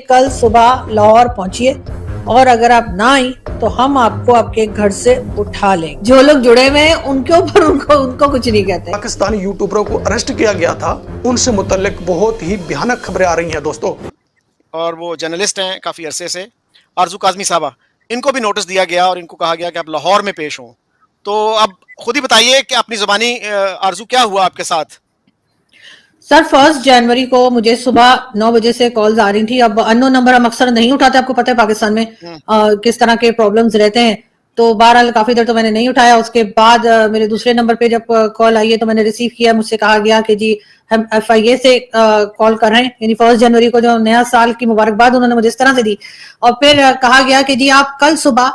कल सुबह लाहौर पहुंचिए और अगर आप ना आई तो हम आपको आपके घर से उठा लेंगे। जो लोग जुड़े हुए हैं उनके ऊपर उनको कुछ नहीं कहते। पाकिस्तानी यूट्यूबरों को अरेस्ट किया गया था, उनसे मुतल्लिक बहुत ही भयानक खबरें आ रही हैं दोस्तों। और वो जर्नलिस्ट हैं काफी अरसे से, आरजू काजमी साहबा, इनको भी नोटिस दिया गया और इनको कहा गया कि आप लाहौर में पेश हों। तो अब खुद ही बताइए कि अपनी जुबानी आरजू क्या हुआ आपके साथ? सर 1 जनवरी को मुझे सुबह 9 बजे से कॉल्स आ रही थी। अब अननोन नंबर हम अक्सर नहीं उठाते, आपको पता है पाकिस्तान में किस तरह के प्रॉब्लम्स रहते हैं। तो बहरहाल काफी देर तो मैंने नहीं उठाया। उसके बाद मेरे दूसरे नंबर पे जब कॉल आई है तो मैंने रिसीव किया। मुझसे कहा गया कि जी हम FIA से कॉल कर रहे हैं, यानी 1 जनवरी को जो नया साल की मुबारकबाद उन्होंने मुझे इस तरह से दी। और फिर कहा गया कि जी आप कल सुबह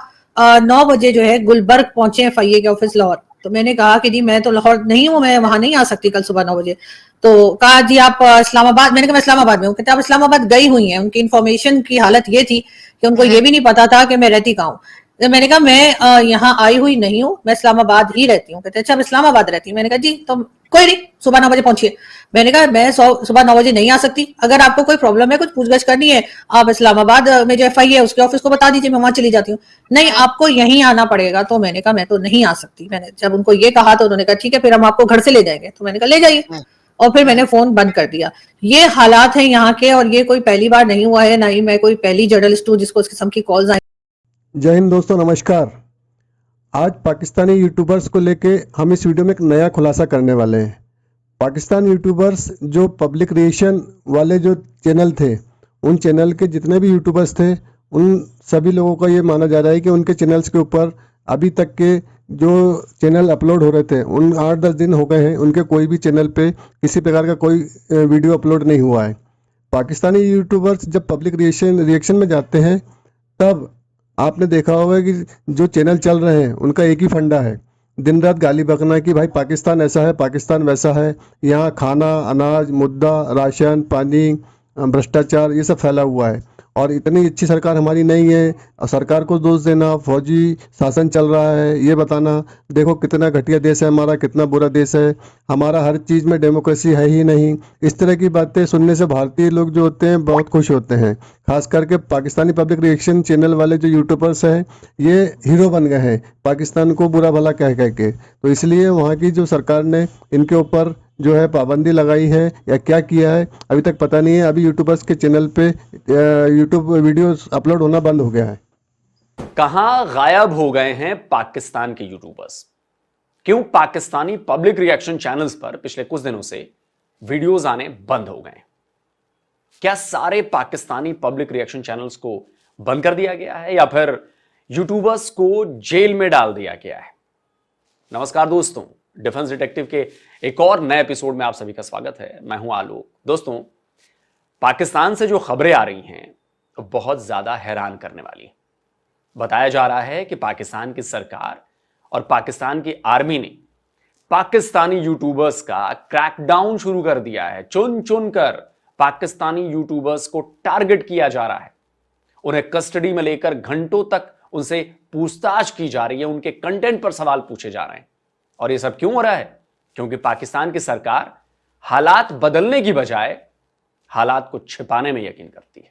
9 बजे जो है गुलबर्ग पहुंचे FIA के ऑफिस लाहौर। तो मैंने कहा कि जी मैं तो लाहौर नहीं हूँ, मैं वहां नहीं आ सकती कल सुबह 9 बजे। तो कहा जी आप इस्लामाबाद। मैंने कहा मैं इस्लामाबाद में हूँ। कहते आप इस्लामाबाद गई हुई हैं। उनकी इन्फॉर्मेशन की हालत ये थी कि उनको ये भी नहीं पता था कि मैं रहती कहाँ हूँ। तो मैंने कहा मैं यहाँ आई हुई नहीं हूँ, मैं इस्लामाबाद ही रहती हूँ। कहते अच्छा आप इस्लामाबाद रहती हूँ। मैंने कहा जी तो कोई नहीं, सुबह 9 बजे पहुंचिए। मैंने कहा मैं सुबह 9 बजे नहीं आ सकती। अगर आपको कोई प्रॉब्लम है, कुछ पूछगछ करनी है, आप इस्लामाबाद में जो FIA है उसके ऑफिस को बता दीजिए, मैं वहां चली जाती हूँ। नहीं आपको यहीं आना पड़ेगा। तो मैंने कहा मैं तो नहीं आ सकती। मैंने जब उनको ये कहा तो उन्होंने कहा ठीक है फिर हम आपको घर से ले जाएंगे। तो मैंने कहा ले जाइए। और फिर मैंने फोन बंद कर दिया। ये हालात हैं यहाँ के, और ये कोई पहली बार नहीं हुआ है, ना ही मैं कोई पहली जर्नलिस्ट हूँ जिसको इस किस्म की कॉल्स आई। जय हिंद दोस्तों, नमस्कार। आज पाकिस्तानी यूट्यूबर्स को लेके हम इस वीडियो में एक नया खुलासा करने वाले हैं। पाकिस्तान यूट्यूबर्स जो पब्लिक रिएक्शन वाले जो चैनल थे, उन चैनल के जितने भी यूट्यूबर्स थे, उन सभी लोगों का ये माना जा रहा है कि उनके चैनल्स के ऊपर अभी तक के जो चैनल अपलोड हो रहे थे, उन 8-10 दिन हो गए हैं, उनके कोई भी चैनल पे किसी प्रकार का कोई वीडियो अपलोड नहीं हुआ है। पाकिस्तानी यूट्यूबर्स जब पब्लिक रिएक्शन में जाते हैं तब आपने देखा होगा कि जो चैनल चल रहे हैं उनका एक ही फंडा है, दिन रात गाली बकना कि भाई पाकिस्तान ऐसा है, पाकिस्तान वैसा है, यहाँ खाना, अनाज, मुद्दा, राशन, पानी, भ्रष्टाचार ये सब फैला हुआ है। और इतनी अच्छी सरकार हमारी नहीं है, और सरकार को दोष देना, फौजी शासन चल रहा है ये बताना, देखो कितना घटिया देश है हमारा, कितना बुरा देश है हमारा, हर चीज़ में डेमोक्रेसी है ही नहीं। इस तरह की बातें सुनने से भारतीय लोग जो होते हैं बहुत खुश होते हैं। खास करके पाकिस्तानी पब्लिक रिएक्शन चैनल वाले जो यूट्यूबर्स हैं ये हीरो बन गए हैं पाकिस्तान को बुरा भला कह कह के। तो इसलिए वहाँ की जो सरकार ने इनके ऊपर जो है पाबंदी लगाई है या क्या किया है अभी तक पता नहीं है। अभी यूट्यूबर्स के चैनल पे यूट्यूब वीडियोस अपलोड होना बंद हो गया है। कहां गायब हो गए हैं पाकिस्तान के यूट्यूबर्स? क्यों पाकिस्तानी पब्लिक रिएक्शन चैनल्स पर पिछले कुछ दिनों से वीडियोस आने बंद हो गए? क्या सारे पाकिस्तानी पब्लिक रिएक्शन चैनल्स को बंद कर दिया गया है या फिर यूट्यूबर्स को जेल में डाल दिया गया है? नमस्कार दोस्तों, डिफेंस डिटेक्टिव के एक और नए एपिसोड में आप सभी का स्वागत है। मैं हूं आलोक। दोस्तों, पाकिस्तान से जो खबरें आ रही हैं तो बहुत ज्यादा हैरान करने वाली। बताया जा रहा है कि पाकिस्तान की सरकार और पाकिस्तान की आर्मी ने पाकिस्तानी यूट्यूबर्स का क्रैकडाउन शुरू कर दिया है। चुन चुन कर पाकिस्तानी यूट्यूबर्स को टारगेट किया जा रहा है। उन्हें कस्टडी में लेकर घंटों तक उनसे पूछताछ की जा रही है, उनके कंटेंट पर सवाल पूछे जा रहे हैं। और यह सब क्यों हो रहा है? क्योंकि पाकिस्तान की सरकार हालात बदलने की बजाय हालात को छिपाने में यकीन करती है।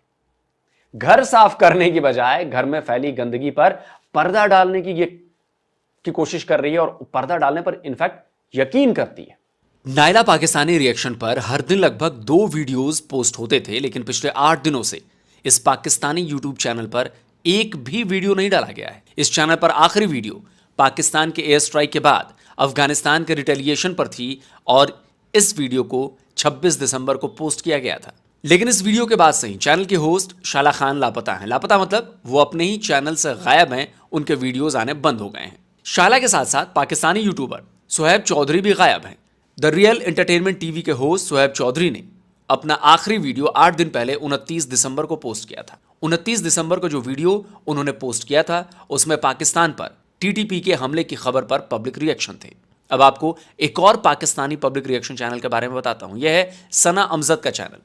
घर साफ करने की बजाय घर में फैली गंदगी पर पर्दा डालने की कोशिश कर रही है और पर्दा डालने पर इनफैक्ट यकीन करती है। नायला पाकिस्तानी रिएक्शन पर हर दिन लगभग 2 वीडियोस पोस्ट होते थे, लेकिन पिछले 8 दिनों से इस पाकिस्तानी यूट्यूब चैनल पर एक भी वीडियो नहीं डाला गया है। इस चैनल पर आखिरी वीडियो पाकिस्तान के एयर स्ट्राइक के बाद अफगानिस्तान के रिटेलिएशन पर थी और इस वीडियो को 26 दिसंबर को पोस्ट किया गया था। लेकिन इस वीडियो के बाद से ही चैनल के होस्ट शाला खान लापता हैं। लापता मतलब वो अपने ही चैनल से गायब हैं, उनके वीडियोस आने बंद हो गए हैं। शाला के साथ साथ पाकिस्तानी यूट्यूबर सुहैब चौधरी भी गायब हैं। द रियल एंटरटेनमेंट टीवी के होस्ट सुहैब चौधरी ने अपना आखिरी वीडियो 8 दिन पहले 29 दिसंबर को पोस्ट किया था। 29 दिसंबर को जो वीडियो उन्होंने पोस्ट किया था उसमें पाकिस्तान पर TTP के हमले की खबर पर पब्लिक रिएक्शन थे। अब आपको एक और पाकिस्तानी पब्लिक रिएक्शन चैनल के बारे में बताता हूं। यह है सना अमजद का चैनल।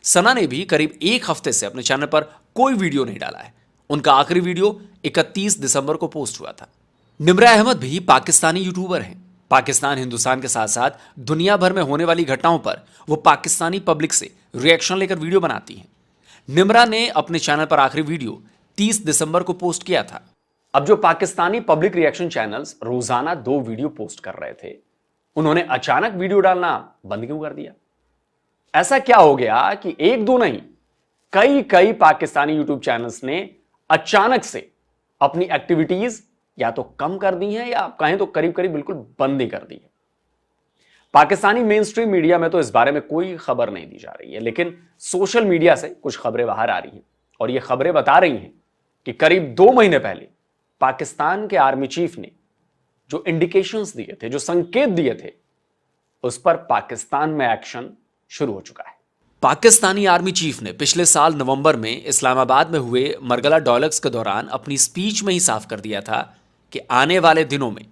सना ने भी करीब 1 हफ्ते से अपने चैनल पर कोई वीडियो नहीं डाला है। उनका आखिरी वीडियो 31 दिसंबर को पोस्ट हुआ था। निम्रा अहमद भी पाकिस्तानी यूट्यूबर हैं। पाकिस्तान, हिंदुस्तान के साथ साथ दुनिया भर में होने वाली घटनाओं पर वो पाकिस्तानी पब्लिक से रिएक्शन लेकर वीडियो बनाती हैं। निम्रा ने अपने चैनल पर आखिरी वीडियो 30 दिसंबर को पोस्ट किया था। अब जो पाकिस्तानी पब्लिक रिएक्शन चैनल्स रोजाना 2 वीडियो पोस्ट कर रहे थे, उन्होंने अचानक वीडियो डालना बंद क्यों कर दिया? ऐसा क्या हो गया कि एक दो नहीं, कई पाकिस्तानी यूट्यूब चैनल्स ने अचानक से अपनी एक्टिविटीज या तो कम कर दी हैं या आप कहें तो करीब बिल्कुल बंद ही कर दी है। पाकिस्तानी मेन स्ट्रीम मीडिया में तो इस बारे में कोई खबर नहीं दी जा रही है, लेकिन सोशल मीडिया से कुछ खबरें बाहर आ रही हैं और ये खबरें बता रही हैं कि करीब 2 महीने पहले पाकिस्तान के आर्मी चीफ ने जो इंडिकेशंस दिए थे, जो संकेत दिए थे, उस पर पाकिस्तान में एक्शन शुरू हो चुका है। पाकिस्तानी आर्मी चीफ ने पिछले साल नवंबर में इस्लामाबाद में हुए मरगला डायलॉग्स के दौरान अपनी स्पीच में ही साफ कर दिया था कि आने वाले दिनों में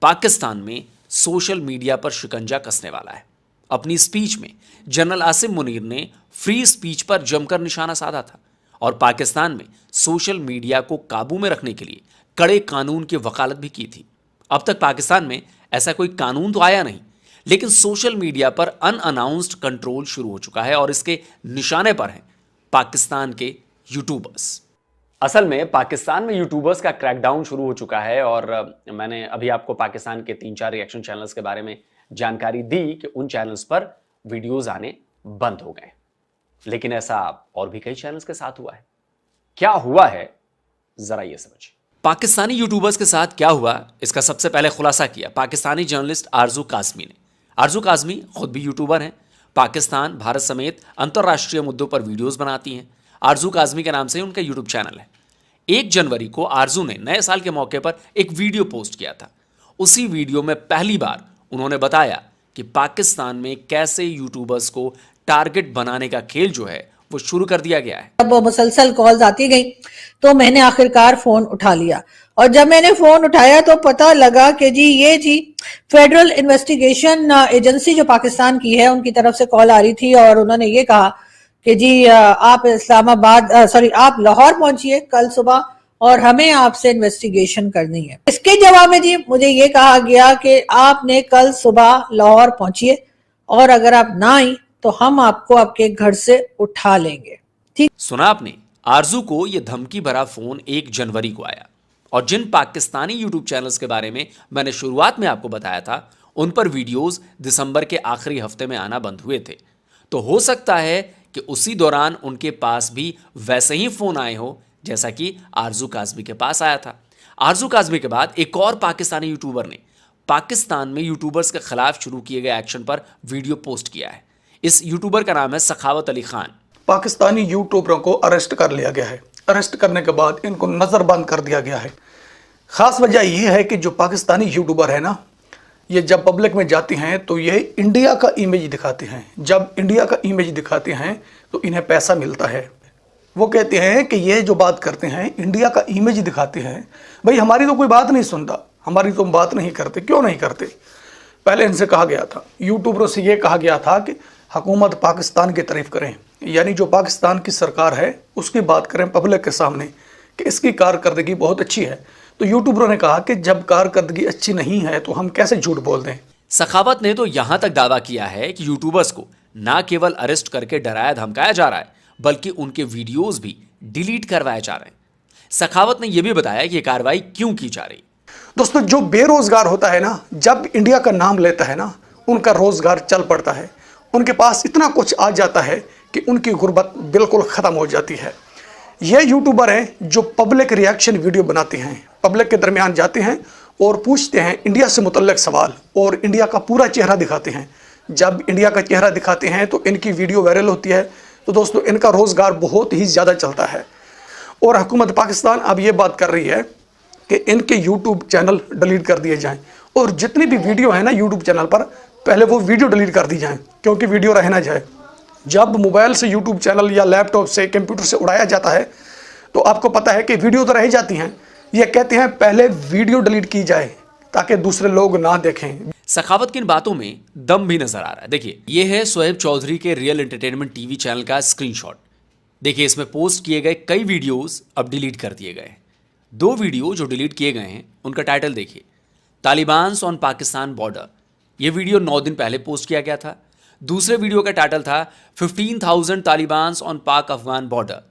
पाकिस्तान में सोशल मीडिया पर शिकंजा कसने वाला है। अपनी स्पीच में जनरल आसिम मुनीर ने फ्री स्पीच पर जमकर निशाना साधा था और पाकिस्तान में सोशल मीडिया को काबू में रखने के लिए कड़े कानून की वकालत भी की थी। अब तक पाकिस्तान में ऐसा कोई कानून तो आया नहीं, लेकिन सोशल मीडिया पर अनअनाउंस्ड कंट्रोल शुरू हो चुका है और इसके निशाने पर हैं पाकिस्तान के यूट्यूबर्स। असल में पाकिस्तान में यूट्यूबर्स का क्रैकडाउन शुरू हो चुका है और मैंने अभी आपको पाकिस्तान के 3-4 रिएक्शन चैनल्स के बारे में जानकारी दी कि उन चैनल्स पर वीडियोस आने बंद हो गए, लेकिन ऐसा और भी कई चैनल्स के साथ हुआ है। क्या हुआ है, जरा ये समझिए। पाकिस्तानी यूट्यूबर्स के साथ क्या हुआ, इसका सबसे पहले खुलासा किया पाकिस्तानी जर्नलिस्ट आरजू काज़मी ने। आरजू काज़मी खुद भी यूट्यूबर हैं, पाकिस्तान, भारत समेत अंतर्राष्ट्रीय मुद्दों पर वीडियोस बनाती हैं। आरजू काज़मी के नाम से उनका यूट्यूब चैनल है। 1 जनवरी को आरजू ने नए साल के मौके पर एक वीडियो पोस्ट किया था। उसी वीडियो में पहली बार उन्होंने बताया कि पाकिस्तान में कैसे यूट्यूबर्स को टारगेट बनाने का खेल जो है वो शुरू कर दिया गया है। जब मुसलसल कॉल्स आती गई तो मैंने आखिरकार फोन उठा लिया और जब मैंने फोन उठाया तो पता लगा कि जी फेडरल इन्वेस्टिगेशन एजेंसी जो पाकिस्तान की है उनकी तरफ से कॉल आ रही थी और उन्होंने ये कहा कि जी आप आप लाहौर पहुंचिए कल सुबह और हमें आपसे इन्वेस्टिगेशन करनी है। इसके जवाब में जी मुझे ये कहा गया कि आपने कल सुबह लाहौर पहुंचिए और अगर आप ना आई तो हम आपको आपके घर से उठा लेंगे। ठीक सुना आपने, आरजू को यह धमकी भरा फोन 1 जनवरी को आया और जिन पाकिस्तानी यूट्यूब चैनल्स के बारे में मैंने शुरुआत में आपको बताया था उन पर वीडियोस दिसंबर के आखिरी हफ्ते में आना बंद हुए थे। तो हो सकता है कि उसी दौरान उनके पास भी वैसे ही फोन आए हो जैसा कि आरजू काज़मी के पास आया था। आरजू काज़मी के बाद एक और पाकिस्तानी यूट्यूबर ने पाकिस्तान में यूट्यूबर्स के खिलाफ शुरू किए गए एक्शन पर वीडियो पोस्ट किया है। इस यूट्यूबर का नाम है सखावत अली खान। पाकिस्तानी यूट्यूबरों को अरेस्ट कर लिया गया है। अरेस्ट करने के बाद इनको नज़रबंद कर दिया गया है। ख़ास वजह यह है कि जो पाकिस्तानी यूट्यूबर है ना, ये जब पब्लिक में जाती हैं तो ये इंडिया का इमेज दिखाते हैं। जब इंडिया का इमेज दिखाते हैं तो इन्हें पैसा मिलता है। वो कहते हैं कि ये जो बात करते हैं इंडिया का इमेज दिखाते हैं। भाई हमारी तो कोई बात नहीं सुनता, हमारी तो बात नहीं करते। क्यों नहीं करते? पहले इनसे कहा गया था, यूट्यूबरों से ये कहा गया था कि हुकूमत पाकिस्तान की तारीफ करें, यानी जो पाकिस्तान की सरकार है उसकी बात करें पब्लिक के सामने कि इसकी कारकर्दगी बहुत अच्छी है। तो यूट्यूबरों ने कहा कि जब कारकर्दगी अच्छी नहीं है तो हम कैसे झूठ बोल दें। सखावत ने तो यहां तक दावा किया है कि यूट्यूबर्स को ना केवल अरेस्ट करके डराया धमकाया जा रहा है बल्कि उनके वीडियोस भी डिलीट करवाए जा रहे हैं। सखावत ने यह भी बताया कि यह कार्रवाई क्यों की जा रही। दोस्तों, जो बेरोजगार होता है ना, जब इंडिया का नाम लेता है ना, उनका रोजगार चल पड़ता है। उनके पास इतना कुछ आ जाता है कि उनकी गुर्बत बिल्कुल ख़त्म हो जाती है। ये यूट्यूबर हैं जो पब्लिक रिएक्शन वीडियो बनाते हैं, पब्लिक के दरमियान जाते हैं और पूछते हैं इंडिया से मुतल्लिक सवाल और इंडिया का पूरा चेहरा दिखाते हैं। जब इंडिया का चेहरा दिखाते हैं तो इनकी वीडियो वायरल होती है। तो दोस्तों, इनका रोज़गार बहुत ही ज़्यादा चलता है और हुकूमत पाकिस्तान अब ये बात कर रही है कि इनके यूट्यूब चैनल डिलीट कर दिए जाएँ और जितनी भी वीडियो है ना यूट्यूब चैनल पर, पहले वो वीडियो डिलीट कर दी जाए, क्योंकि वीडियो रह ना जाए। जब मोबाइल से यूट्यूब चैनल या लैपटॉप से, कंप्यूटर से उड़ाया जाता है तो आपको पता है कि वीडियो तो रह जाती हैं। ये कहते हैं पहले वीडियो डिलीट की जाए ताकि दूसरे लोग ना देखें। सखावत की इन बातों में दम भी नजर आ रहा है। देखिए, ये है सोहेब चौधरी के रियल एंटरटेनमेंट टीवी चैनल का स्क्रीनशॉट। देखिए, इसमें पोस्ट किए गए कई वीडियोस अब डिलीट कर दिए गए। 2 वीडियो जो डिलीट किए गए हैं उनका टाइटल देखिए, तालिबान ऑन पाकिस्तान बॉर्डर। यह वीडियो 9 दिन पहले पोस्ट किया गया था। दूसरे वीडियो का टाइटल था 15,000 तालिबान्स ऑन पाक अफगान बॉर्डर।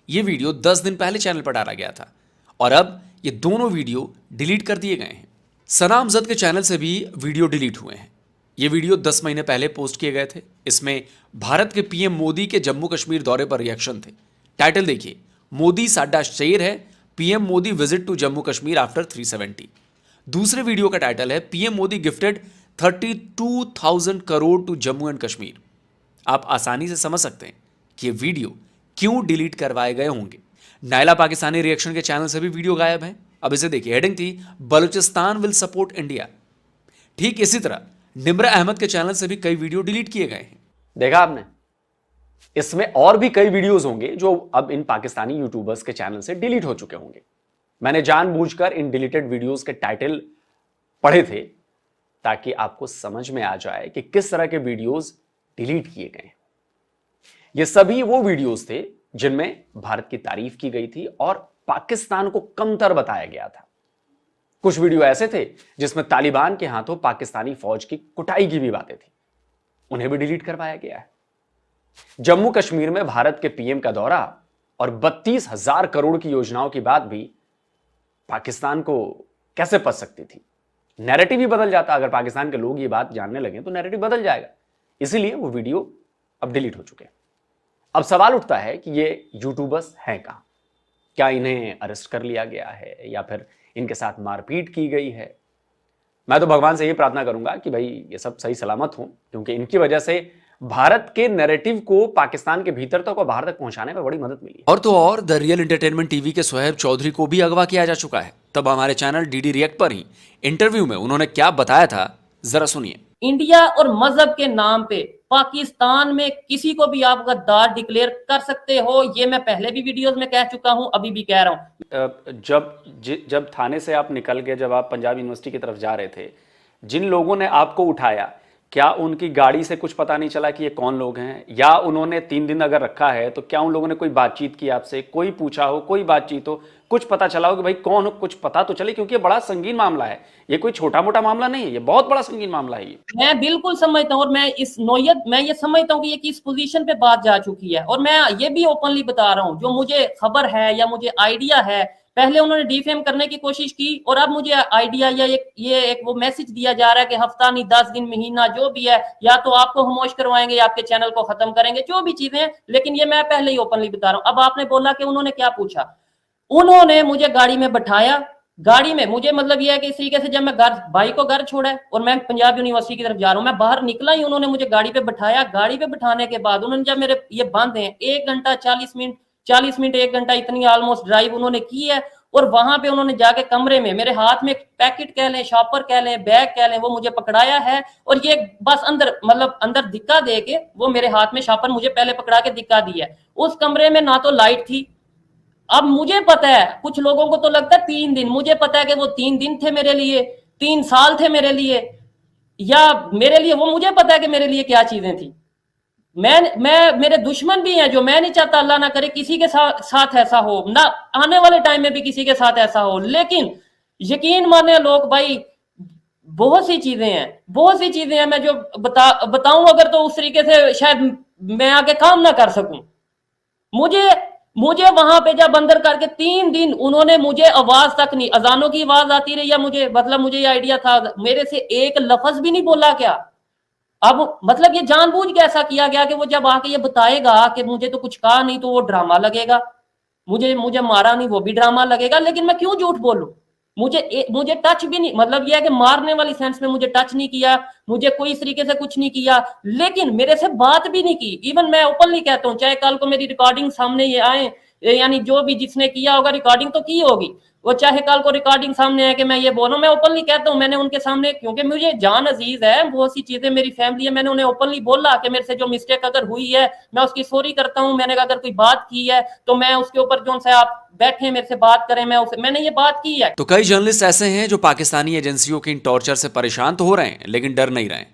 ये वीडियो 10 दिन पहले चैनल पर डाला गया था और अब ये दोनों वीडियो डिलीट कर दिए गए हैं। सना अमजद के चैनल से भी वीडियो डिलीट हुए हैं। ये वीडियो 10 महीने पहले पोस्ट किए गए थे। इसमें भारत के पीएम मोदी के जम्मू कश्मीर दौरे पर रिएक्शन थे। टाइटल देखिए, मोदी साडा शेर है, PM Modi visit to Jammu Kashmir after 370। दूसरे वीडियो का टाइटल है PM Modi gifted 32,000 crore to Jammu and Kashmir. आप आसानी से समझ सकते हैं कि ये वीडियो क्यों डिलीट करवाए गए होंगे। नायला पाकिस्तानी रिएक्शन के चैनल से भी वीडियो गायब है। अब इसे देखिए, हेडिंग थी बलूचिस्तान विल सपोर्ट इंडिया। ठीक इसी तरह निम्रा अहमद के चैनल से भी कई वीडियो डिलीट किए गए हैं। देखा आपने, इसमें और भी कई वीडियोस होंगे जो अब इन पाकिस्तानी यूट्यूबर्स के चैनल से डिलीट हो चुके होंगे। मैंने जानबूझकर इन डिलीटेड वीडियोस के टाइटल पढ़े थे ताकि आपको समझ में आ जाए कि किस तरह के वीडियोस डिलीट किए गए। ये सभी वो वीडियोस थे जिनमें भारत की तारीफ की गई थी और पाकिस्तान को कमतर बताया गया था। कुछ वीडियो ऐसे थे जिसमें तालिबान के हाथों पाकिस्तानी फौज की कुटाई की भी बातें थी, उन्हें भी डिलीट करवाया गया है। जम्मू कश्मीर में भारत के पीएम का दौरा और 32,000 करोड़ की योजनाओं की बात भी पाकिस्तान को कैसे पच सकती थी। नैरेटिव ही बदल जाता। अगर पाकिस्तान के लोग ये बात जानने लगे तो नैरेटिव बदल जाएगा। इसीलिए वो वीडियो अब डिलीट हो चुके हैं। अब सवाल उठता है कि ये यूट्यूबर्स हैं कहां? क्या इन्हें अरेस्ट कर लिया गया है या फिर इनके साथ मारपीट की गई है? मैं तो भगवान से ये प्रार्थना करूंगा कि भाई ये सब सही सलामत हो, क्योंकि इनकी वजह से भारत के नैरेटिव को पाकिस्तान के भीतर तक और बाहर तक पहुंचाने में बड़ी मदद मिली है। और तो और द रियल एंटरटेनमेंट टीवी के सोहेब चौधरी को भी अगवा किया जा चुका है। तब हमारे चैनल डीडी रिएक्ट पर ही इंटरव्यू में उन्होंने क्या बताया था, जरा सुनिए। इंडिया और मजहब के नाम पे पाकिस्तान में किसी को भी आप गद्दार डिक्लेयर कर सकते हो। ये मैं पहले भी वीडियोस में कह चुका हूं, अभी भी कह रहा हूं। जब थाने से आप निकल के जब आप पंजाब यूनिवर्सिटी की तरफ जा रहे थे, जिन लोगों ने आपको उठाया, क्या उनकी गाड़ी से कुछ पता नहीं चला कि ये कौन लोग हैं? या उन्होंने 3 दिन अगर रखा है तो क्या उन लोगों ने कोई बातचीत की आपसे, कोई पूछा हो, कोई बातचीत हो, कुछ पता चला हो कि भाई कौन हो, कुछ पता तो चले? क्योंकि ये बड़ा संगीन मामला है, ये कोई छोटा मोटा मामला नहीं है, ये बहुत बड़ा संगीन मामला है। ये मैं बिल्कुल समझता हूं और मैं इस नोयत मैं ये समझता हूं कि ये किस पोजीशन पे बात जा चुकी है। और मैं ये भी ओपनली बता रहा हूं, जो मुझे खबर है या मुझे आइडिया है, पहले उन्होंने डिफेम करने की कोशिश की और अब मुझे आइडिया या एक वो मैसेज दिया जा रहा है कि हफ्ता नहीं 10 दिन महीना जो भी है, या तो आपको खामोश करवाएंगे या आपके चैनल को खत्म करेंगे, जो भी चीजें हैं। लेकिन ये मैं पहले ही ओपनली बता रहा हूं। अब आपने बोला कि उन्होंने क्या पूछा, उन्होंने मुझे गाड़ी में बैठाया। गाड़ी में मुझे मतलब ये है कि इस तरीके से जब मैं भाई को घर छोड़ा है और मैं पंजाब यूनिवर्सिटी की तरफ जा रहा हूँ, मैं बाहर निकला ही उन्होंने मुझे गाड़ी पे बैठाया। गाड़ी पे बैठाने के बाद उन्होंने जब मेरे ये बंद हैं 1 घंटा 40 मिनट 1 घंटा इतनी ऑलमोस्ट ड्राइव उन्होंने की है। और वहां पे उन्होंने जाके कमरे में मेरे हाथ में पैकेट कह लें, शॉपर कह लें, बैग कह लें, वो मुझे पकड़ाया है। और ये बस अंदर धिक्का दे के वो मेरे हाथ में शॉपर मुझे पहले पकड़ा के धिक्का दिया। उस कमरे में ना तो लाइट थी। अब मुझे पता है, कुछ लोगों को तो लगता है 3 दिन, मुझे पता है कि वो 3 दिन थे मेरे लिए, 3 साल थे मेरे लिए, या मेरे लिए वो मुझे पता है कि मेरे लिए क्या चीजें थी। मैं मेरे दुश्मन भी हैं, जो मैं नहीं चाहता अल्लाह ना करे किसी के साथ ऐसा हो, ना आने वाले टाइम में भी किसी के साथ ऐसा हो। लेकिन यकीन माने लोग भाई, बहुत सी चीजें हैं मैं जो बताऊं अगर तो उस तरीके से शायद मैं आगे काम ना कर सकूं। मुझे वहां पे जब अंदर करके 3 दिन उन्होंने मुझे आवाज तक नहीं, अजानों की आवाज आती रही, या मुझे ये आइडिया था, मेरे से एक लफ्ज भी नहीं बोला। क्या अब मतलब ये जानबूझ के ऐसा किया गया कि वो जब आके ये बताएगा कि मुझे तो कुछ कहा नहीं, तो वो ड्रामा लगेगा। मुझे मारा नहीं, वो भी ड्रामा लगेगा। लेकिन मैं क्यों झूठ बोलूं? मुझे टच भी नहीं, मतलब यह है कि मारने वाली सेंस में मुझे टच नहीं किया, मुझे कोई इस तरीके से कुछ नहीं किया, लेकिन मेरे से बात भी नहीं की। इवन मैं ओपनली कहता हूँ, चाहे कल को मेरी रिकॉर्डिंग सामने ये आए, यानी जो भी जिसने किया होगा रिकॉर्डिंग तो की होगी, वो चाहे कल को रिकॉर्डिंग सामने आए कि मैं ये बोलूं, मैं ओपनली कहता हूं, मैंने उनके सामने, क्योंकि मुझे जान अजीज है, बहुत सी चीजें मेरी फैमिली है, मैंने उन्हें ओपनली बोला कि मेरे से जो मिस्टेक अगर हुई है मैं उसकी सॉरी करता हूं। मैंने अगर कोई बात की है तो मैं उसके ऊपर जो से आप बैठे मेरे से बात करें, मैंने ये बात की है। तो कई जर्नलिस्ट ऐसे हैं जो पाकिस्तानी एजेंसियों के इन टॉर्चर से परेशान तो हो रहे हैं, लेकिन डर नहीं रहे।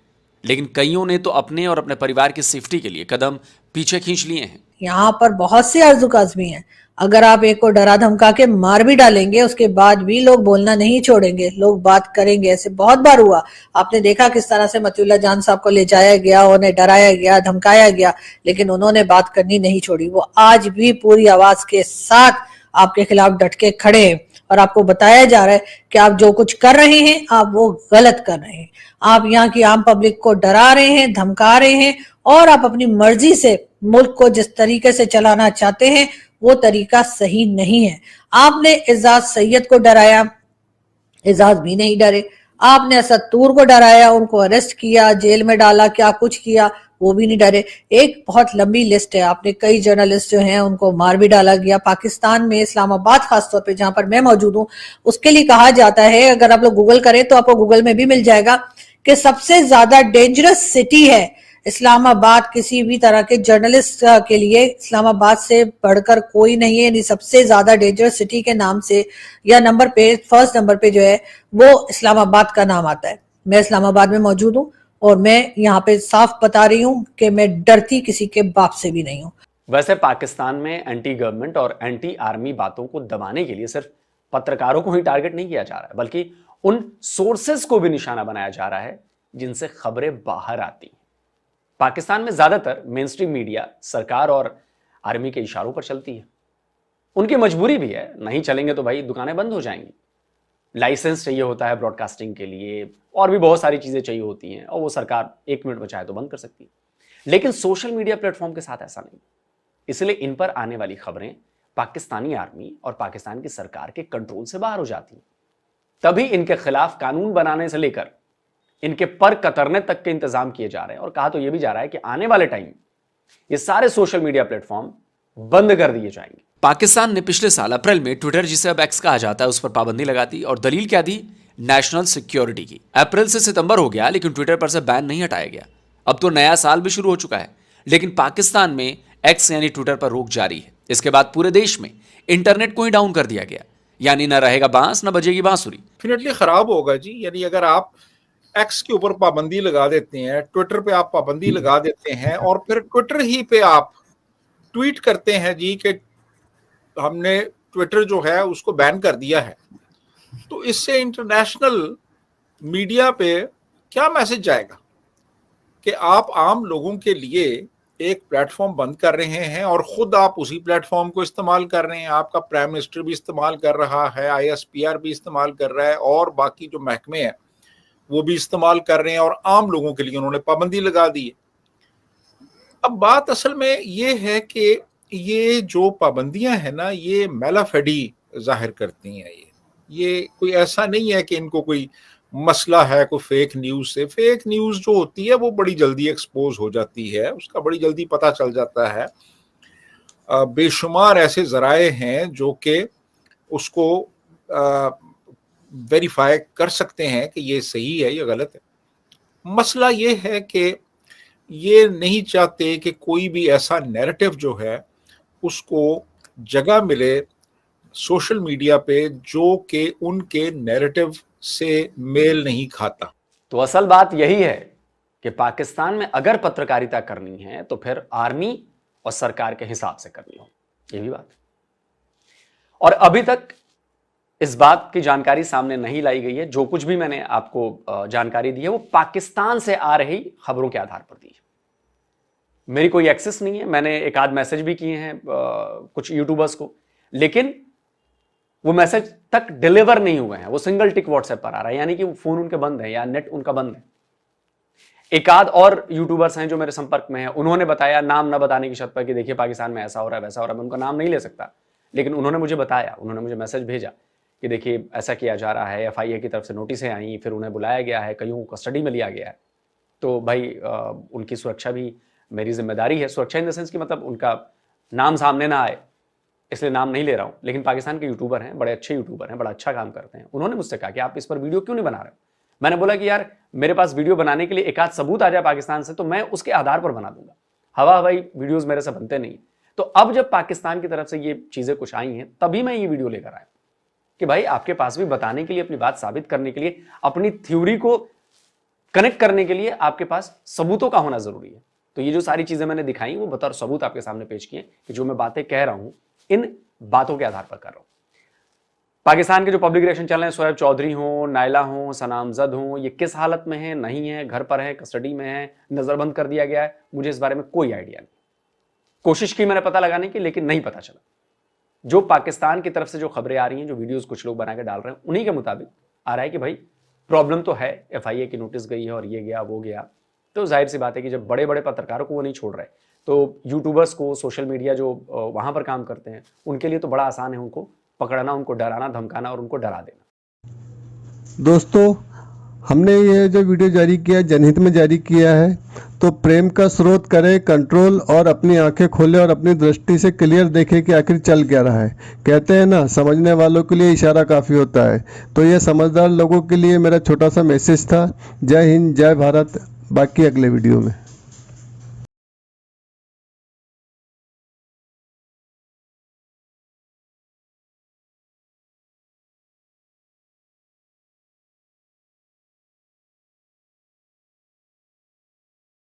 लेकिन कईयों ने तो अपने और अपने परिवार की सेफ्टी के लिए कदम पीछे खींच लिए हैं। यहाँ पर बहुत से आरज़ू काज़मी हैं, अगर आप एक को डरा धमका के मार भी डालेंगे, उसके बाद भी लोग बोलना नहीं छोड़ेंगे, लोग बात करेंगे। ऐसे बहुत बार हुआ, आपने देखा किस तरह से मतीउल्लाह जान साहब को ले जाया गया, उन्हें डराया गया, धमकाया गया, लेकिन उन्होंने बात करनी नहीं छोड़ी। वो आज भी पूरी आवाज के साथ आपके खिलाफ डट के खड़े हैं और आपको बताया जा रहा है कि आप जो कुछ कर रहे हैं आप वो गलत कर रहे हैं। आप यहाँ की आम पब्लिक को डरा रहे हैं, धमका रहे हैं और आप अपनी मर्जी से मुल्क को जिस तरीके से चलाना चाहते हैं वो तरीका सही नहीं है। आपने एजाज सैयद को डराया, एजाज भी नहीं डरे। आपने असद तूर को डराया, उनको अरेस्ट किया, जेल में डाला, क्या कुछ किया, वो भी नहीं डरे। एक बहुत लंबी लिस्ट है, आपने कई जर्नलिस्ट जो हैं उनको मार भी डाला गया। पाकिस्तान में इस्लामाबाद खासतौर पे जहां पर मैं मौजूद हूं, उसके लिए कहा जाता है, अगर आप लोग गूगल करें तो आपको गूगल में भी मिल जाएगा कि सबसे ज्यादा डेंजरस सिटी है इस्लामाबाद। किसी भी तरह के जर्नलिस्ट के लिए इस्लामाबाद से बढ़कर कोई नहीं है, यानी सबसे ज्यादा डेंजरस सिटी के नाम से या नंबर पे फर्स्ट नंबर पे जो है वो इस्लामाबाद का नाम आता है। मैं इस्लामाबाद में मौजूद हूँ और मैं यहाँ पे साफ बता रही हूँ कि मैं डरती किसी के बाप से भी नहीं हूँ। वैसे पाकिस्तान में एंटी गवर्नमेंट और एंटी आर्मी बातों को दबाने के लिए सिर्फ पत्रकारों को ही टारगेट नहीं किया जा रहा है, बल्कि उन सोर्सेस को भी निशाना बनाया जा रहा है जिनसे खबरें बाहर आती हैं। पाकिस्तान में ज्यादातर मेन स्ट्रीम मीडिया सरकार और आर्मी के इशारों पर चलती है। उनकी मजबूरी भी है, नहीं चलेंगे तो भाई दुकानें बंद हो जाएंगी। लाइसेंस चाहिए होता है ब्रॉडकास्टिंग के लिए और भी बहुत सारी चीजें चाहिए होती हैं और वो सरकार 1 मिनट में चाहे तो बंद कर सकती है। लेकिन सोशल मीडिया प्लेटफॉर्म के साथ ऐसा नहीं, इसलिए इन पर आने वाली खबरें पाकिस्तानी आर्मी और पाकिस्तान की सरकार के कंट्रोल से बाहर हो जाती हैं। तभी इनके खिलाफ कानून बनाने से लेकर इनके पर कतरने तक के इंतजाम किए जा रहे हैं। और कहा तो यह भी जा रहा है कि आने वाले टाइम ये सारे सोशल मीडिया प्लेटफॉर्म बंद कर दिए जाएंगे। पाकिस्तान ने पिछले साल अप्रैल में ट्विटर, जिसे अब एक्स कहा जाता है, उस पर पाबंदी लगा दी और दलील क्या दी? नेशनल सिक्योरिटी की। अप्रैल से सितंबर हो गया लेकिन ट्विटर पर से बैन नहीं हटाया गया। अब तो नया साल भी शुरू हो चुका है लेकिन पाकिस्तान में एक्स यानी ट्विटर पर रोक जारी है। इसके बाद पूरे देश में इंटरनेट को ही डाउन कर दिया गया, यानी न रहेगा बांस न बजेगी बांसुरी। डेफिनेटली खराब होगा जी। यानी अगर आप एक्स के ऊपर पाबंदी लगा देते हैं, ट्विटर पे आप पाबंदी लगा देते हैं और फिर ट्विटर ही पे आप ट्वीट करते हैं जी कि हमने ट्विटर जो है उसको बैन कर दिया है, तो इससे इंटरनेशनल मीडिया पे क्या मैसेज जाएगा कि आप आम लोगों के लिए एक प्लेटफॉर्म बंद कर रहे हैं और खुद आप उसी प्लेटफॉर्म को इस्तेमाल कर रहे हैं। आपका प्राइम मिनिस्टर भी इस्तेमाल कर रहा है, ISPR भी इस्तेमाल कर रहा है और बाकी जो महकमे हैं वो भी इस्तेमाल कर रहे हैं और आम लोगों के लिए उन्होंने पाबंदी लगा दी है। अब बात असल में ये है कि ये जो पाबंदियां हैं ना, ये मैलाफेडी जाहिर करती हैं। ये कोई ऐसा नहीं है कि इनको कोई मसला है कोई फेक न्यूज से। फेक न्यूज जो होती है वो बड़ी जल्दी एक्सपोज हो जाती है, उसका बड़ी जल्दी पता चल जाता है। बेशुमार ऐसे जराए हैं जो कि उसको वेरीफाई कर सकते हैं कि ये सही है या गलत है। मसला ये है कि ये नहीं चाहते कि कोई भी ऐसा नैरेटिव जो है उसको जगह मिले सोशल मीडिया पे जो कि उनके नैरेटिव से मेल नहीं खाता। तो असल बात यही है कि पाकिस्तान में अगर पत्रकारिता करनी है तो फिर आर्मी और सरकार के हिसाब से करनी हो, ये भी बात। और अभी तक इस बात की जानकारी सामने नहीं लाई गई है। जो कुछ भी मैंने आपको जानकारी दी है वो पाकिस्तान से आ रही खबरों के आधार पर दी है। मेरी कोई एक्सेस नहीं है। मैंने एक आध मैसेज भी किए हैं कुछ यूट्यूबर्स को, लेकिन वो मैसेज तक डिलीवर नहीं हुए हैं। वो सिंगल टिक व्हाट्सएप पर आ रहा है, यानी कि वो फोन उनके बंद है या नेट उनका बंद है। एक आध और यूट्यूबर्स हैं जो मेरे संपर्क में हैं, उन्होंने बताया नाम न बताने की शर्त पर कि देखिए पाकिस्तान में ऐसा हो रहा है वैसा हो रहा है। मैं उनका नाम नहीं ले सकता, लेकिन उन्होंने मुझे बताया, उन्होंने मुझे मैसेज भेजा कि देखिए ऐसा किया जा रहा है, FIA की तरफ से नोटिसें आई, फिर उन्हें बुलाया गया है, कईयों को कस्टडी में लिया गया है। तो भाई उनकी सुरक्षा भी मेरी जिम्मेदारी है। सुरक्षा इन द सेंस कि मतलब उनका नाम सामने ना आए, इसलिए नाम नहीं ले रहा हूं। लेकिन पाकिस्तान के यूट्यूबर हैं, बड़े अच्छे यूट्यूबर हैं, बड़ा अच्छा काम करते हैं। उन्होंने मुझसे कहा कि आप इस पर वीडियो क्यों नहीं बना रहे हो। मैंने बोला कि यार मेरे पास वीडियो बनाने के लिए एक आध सबूत आ जाए पाकिस्तान से तो मैं उसके आधार पर बना दूंगा। हवा हवाई वीडियोस मेरे से बनते नहीं। तो अब जब पाकिस्तान की तरफ से ये चीजें कुछ आई हैं तभी मैं ये वीडियो लेकर आया कि भाई आपके पास भी बताने के लिए, अपनी बात साबित करने के लिए, अपनी थ्योरी को कनेक्ट करने के लिए आपके पास सबूतों का होना जरूरी है। तो ये जो सारी चीजें मैंने दिखाई वो बतौर सबूत आपके सामने पेश किए कि जो मैं बातें कह रहा हूं इन बातों के आधार पर कर रहा हूं। पाकिस्तान के जो पब्लिक रिएक्शन चैनल हैं, शोएब चौधरी हो, नायला हो, सनामजद हो, ये किस हालत में है, नहीं है, घर पर है, कस्टडी में है, नजरबंद कर दिया गया है, मुझे इस बारे में कोई आइडिया नहीं। कोशिश की मैंने पता लगाने की, लेकिन नहीं पता चला। जो पाकिस्तान की तरफ से जो खबरें आ रही हैं, जो वीडियोस कुछ लोग बना के डाल रहे हैं, उन्हीं के मुताबिक आ रहा है कि भाई प्रॉब्लम तो है, FIA की नोटिस गई है और ये गया वो गया। तो जाहिर सी बात है कि जब बड़े बड़े पत्रकारों को वो नहीं छोड़ रहे, तो यूट्यूबर्स को, सोशल मीडिया जो वहां पर काम करते हैं, उनके लिए तो बड़ा आसान है उनको पकड़ना, उनको डराना, धमकाना और उनको डरा देना। दोस्तों, हमने ये जो वीडियो जारी किया है, जनहित में जारी किया है, तो प्रेम का स्रोत करे कंट्रोल और अपनी आंखें खोले और अपनी दृष्टि से क्लियर देखे कि आखिर चल क्या रहा है। कहते हैं ना, समझने वालों के लिए इशारा काफ़ी होता है। तो ये समझदार लोगों के लिए मेरा छोटा सा मैसेज था। जय हिंद, जय भारत। बाकी अगले वीडियो में।